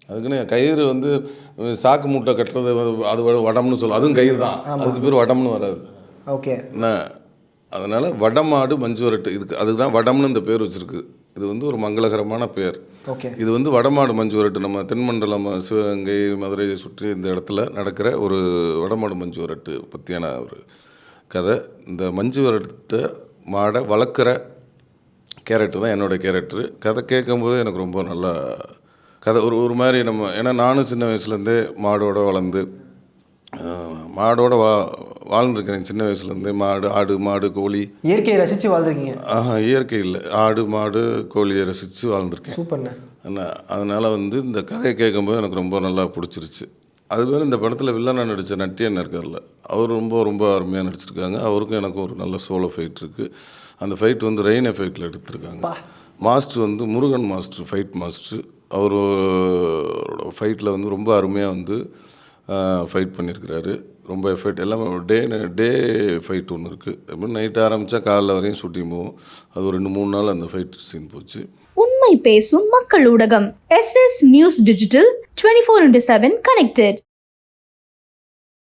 அதுக்குன்னு கயிறு வந்து சாக்கு மூட்டை கட்டுறது அது வடம்னு சொல்லும், அதுவும் கயிறு தான், அதுக்கு பேர் வடம்னு வராது. ஓகே. என்ன அதனால் வடமாடு மஞ்சு விரட்டு இதுக்கு அதுதான் வடம்னு இந்த பேர் வச்சுருக்கு. இது வந்து ஒரு மங்களகரமான பேர். ஓகே. இது வந்து வடமாடு மஞ்சு விரட்டு நம்ம தென்மண்டலம் சிவகங்கை மதுரையை சுற்றி இந்த இடத்துல நடக்கிற ஒரு வடமாடு மஞ்சு விரட்டு பற்றியான ஒரு கதை. இந்த மஞ்சு விரட்டு மாடை வளர்க்குற கேரக்டர் தான் என்னோடய கேரக்டரு. கதை கேட்கும்போது எனக்கு ரொம்ப நல்லா கதை ஒரு மாதிரி நம்ம, ஏன்னா நானும் சின்ன வயசுலேருந்தே மாடோடு வளர்ந்து மாடோட வாழ்ந்துருக்கேன். சின்ன வயசுலேருந்தே ஆடு மாடு கோழி இயற்கையை ரசித்து வாழ்ந்துருக்கீங்க? இயற்கை இல்லை, ஆடு மாடு கோழியை ரசித்து வாழ்ந்துருக்கேன். சூப்பர்ண்ணே. என்ன அதனால் வந்து இந்த கதையை கேட்கும்போது எனக்கு ரொம்ப நல்லா பிடிச்சிருச்சு. அதுமாதிரி இந்த படத்தில் வில்லனாக நடித்த நட்டியன் இருக்கார்ல, அவர் ரொம்ப ரொம்ப அருமையாக நடிச்சிருக்காங்க. அவருக்கும் எனக்கும் ஒரு நல்ல சோலோ ஃபைட் இருக்குது. அந்த ஃபைட் வந்து ரெயின் எஃபெக்டில் எடுத்திருக்காங்க. மாஸ்டர் வந்து முருகன் மாஸ்டர், ஃபைட் மாஸ்டர். அவரோட ஃபைட்டில் வந்து ரொம்ப அருமையாக வந்து ஃபைட் பண்ணியிருக்கிறாரு. ரொம்ப எஃபெக்ட் எல்லாம் டே ஃபைட் ஒன்று இருக்குது. எப்படி நைட் ஆரம்பித்தா காலைல வரையும் ஷூட்டிங் போகும். அது ஒரு 2-3 நாள் அந்த ஃபைட் சீன் போச்சு. உண்மை பேசும் மக்கள் ஊடகம் SS நியூஸ் டிஜிட்டல் 24/7 கனெக்டட்.